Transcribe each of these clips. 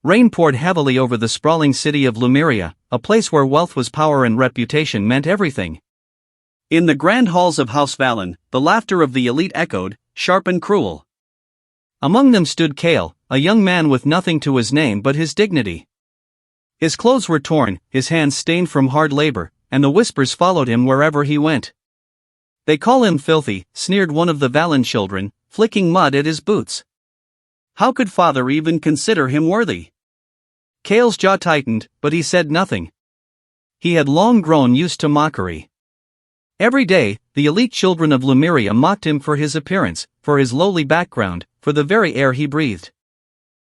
Rain poured heavily over the sprawling city of Lumeria, a place where wealth was power and reputation meant everything. In the grand halls of House Valen, the laughter of the elite echoed, sharp and cruel. Among them stood Kale, a young man with nothing to his name but his dignity. His clothes were torn, his hands stained from hard labor, and the whispers followed him wherever he went. "They call him filthy," sneered one of the Valen children, flicking mud at his boots. How could father even consider him worthy? Kale's jaw tightened, but he said nothing. He had long grown used to mockery. Every day, the elite children of Lumeria mocked him for his appearance, for his lowly background, for the very air he breathed.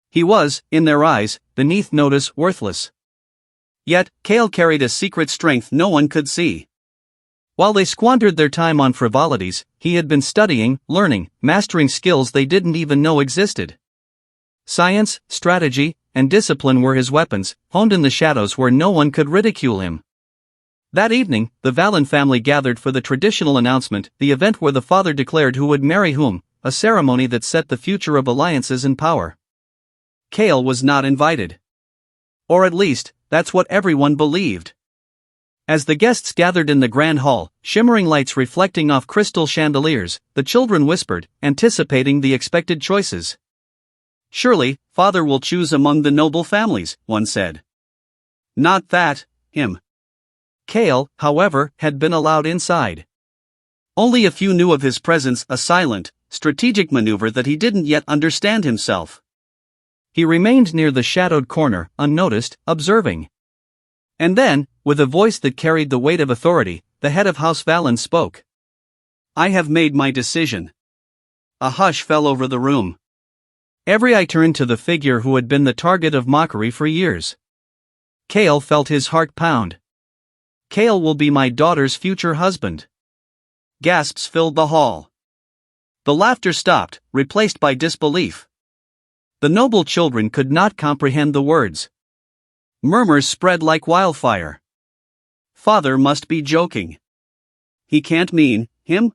He was, in their eyes, beneath notice, worthless. Yet, Kale carried a secret strength no one could see. While they squandered their time on frivolities, he had been studying, learning, mastering skills they didn't even know existed. Science, strategy, and discipline were his weapons, honed in the shadows where no one could ridicule him. That evening, the Valen family gathered for the traditional announcement, the event where the father declared who would marry whom, a ceremony that set the future of alliances and power. Kale was not invited. Or at least, that's what everyone believed. As the guests gathered in the grand hall, shimmering lights reflecting off crystal chandeliers, the children whispered, anticipating the expected choices. "Surely, father will choose among the noble families," one said. "Not that, him." Kale, however, had been allowed inside. Only a few knew of his presence, a silent, strategic maneuver that he didn't yet understand himself. He remained near the shadowed corner, unnoticed, observing. And then, with a voice that carried the weight of authority, the head of House Valen spoke. "I have made my decision." A hush fell over the room. Every eye turned to the figure who had been the target of mockery for years. Kale felt his heart pound. "Kale will be my daughter's future husband." Gasps filled the hall. The laughter stopped, replaced by disbelief. The noble children could not comprehend the words. Murmurs spread like wildfire. Father must be joking. He can't mean him?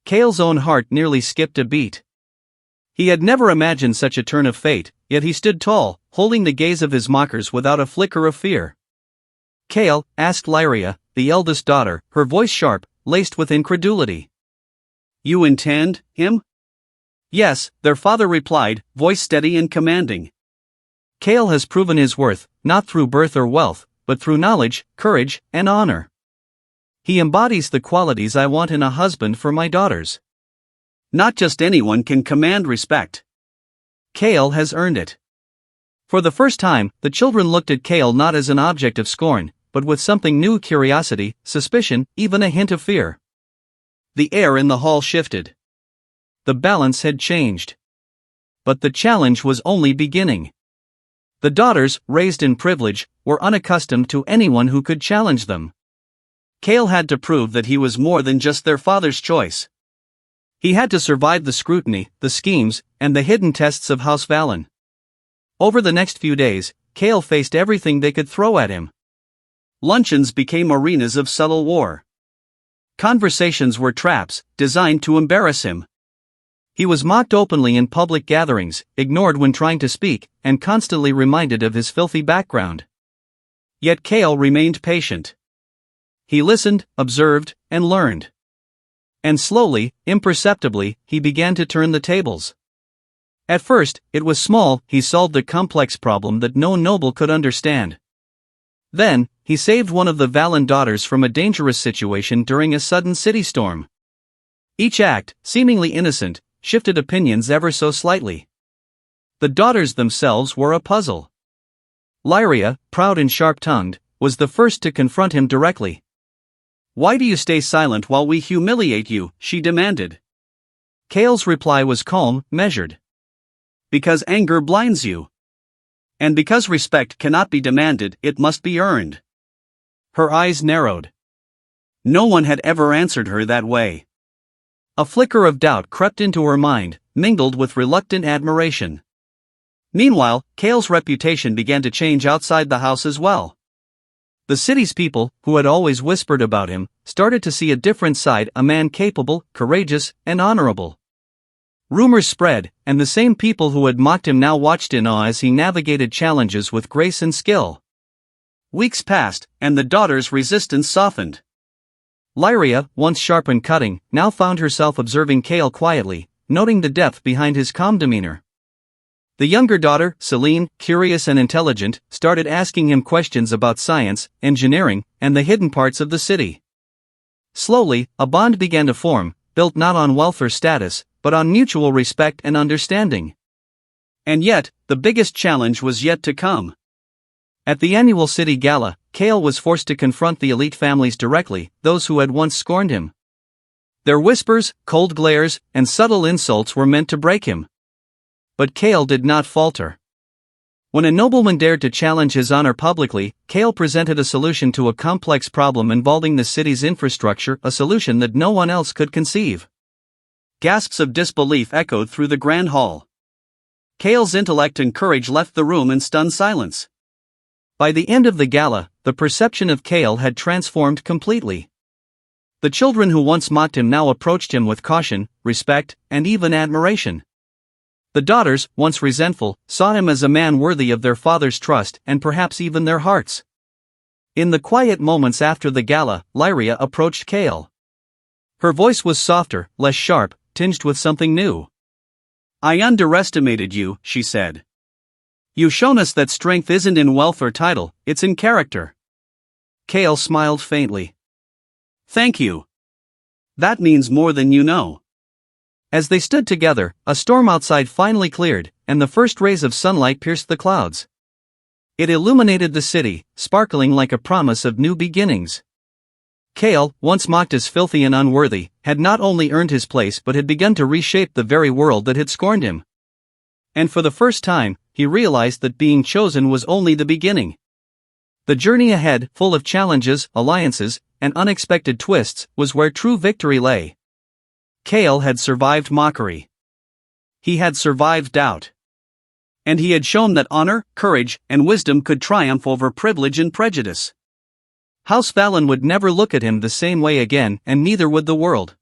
Kale's own heart nearly skipped a beat. He had never imagined such a turn of fate, yet he stood tall, holding the gaze of his mockers without a flicker of fear. "Kale," asked Lyria, the eldest daughter, her voice sharp, laced with incredulity. "You intend him?" "Yes," their father replied, voice steady and commanding. "Kale has proven his worth, not through birth or wealth, but through knowledge, courage, and honor. He embodies the qualities I want in a husband for my daughters. Not just anyone can command respect. Kale has earned it." For the first time, the children looked at Kale not as an object of scorn, but with something new: curiosity, suspicion, even a hint of fear. The air in the hall shifted. The balance had changed. But the challenge was only beginning. The daughters, raised in privilege, were unaccustomed to anyone who could challenge them. Kale had to prove that he was more than just their father's choice. He had to survive the scrutiny, the schemes, and the hidden tests of House Valen. Over the next few days, Kale faced everything they could throw at him. Luncheons became arenas of subtle war. Conversations were traps, designed to embarrass him. He was mocked openly in public gatherings, ignored when trying to speak, and constantly reminded of his filthy background. Yet Kale remained patient. He listened, observed, and learned. And slowly, imperceptibly, he began to turn the tables. At first, it was small. He solved a complex problem that no noble could understand. Then, he saved one of the Valen daughters from a dangerous situation during a sudden city storm. Each act, seemingly innocent, shifted opinions ever so slightly. The daughters themselves were a puzzle. Lyria, proud and sharp-tongued, was the first to confront him directly. "Why do you stay silent while we humiliate you?" she demanded. Kale's reply was calm, measured. "Because anger blinds you. And because respect cannot be demanded, it must be earned." Her eyes narrowed. No one had ever answered her that way. A flicker of doubt crept into her mind, mingled with reluctant admiration. Meanwhile, Kale's reputation began to change outside the house as well. The city's people, who had always whispered about him, started to see a different side: a man capable, courageous, and honorable. Rumors spread, and the same people who had mocked him now watched in awe as he navigated challenges with grace and skill. Weeks passed, and the daughter's resistance softened. Lyria, once sharp and cutting, now found herself observing Kale quietly, noting the depth behind his calm demeanor. The younger daughter, Celine, curious and intelligent, started asking him questions about science, engineering, and the hidden parts of the city. Slowly, a bond began to form, built not on wealth or status, but on mutual respect and understanding. And yet, the biggest challenge was yet to come. At the annual city gala, Kale was forced to confront the elite families directly, those who had once scorned him. Their whispers, cold glares, and subtle insults were meant to break him. But Kale did not falter. When a nobleman dared to challenge his honor publicly, Kale presented a solution to a complex problem involving the city's infrastructure, a solution that no one else could conceive. Gasps of disbelief echoed through the grand hall. Kale's intellect and courage left the room in stunned silence. By the end of the gala, the perception of Kale had transformed completely. The children who once mocked him now approached him with caution, respect, and even admiration. The daughters, once resentful, saw him as a man worthy of their father's trust and perhaps even their hearts. In the quiet moments after the gala, Lyria approached Kale. Her voice was softer, less sharp, tinged with something new. "I underestimated you," she said. "You've shown us that strength isn't in wealth or title, it's in character." Kale smiled faintly. "Thank you. That means more than you know." As they stood together, a storm outside finally cleared, and the first rays of sunlight pierced the clouds. It illuminated the city, sparkling like a promise of new beginnings. Kale, once mocked as filthy and unworthy, had not only earned his place but had begun to reshape the very world that had scorned him. And for the first time, he realized that being chosen was only the beginning. The journey ahead, full of challenges, alliances, and unexpected twists, was where true victory lay. Kale had survived mockery. He had survived doubt. And he had shown that honor, courage, and wisdom could triumph over privilege and prejudice. House Valen would never look at him the same way again, and neither would the world.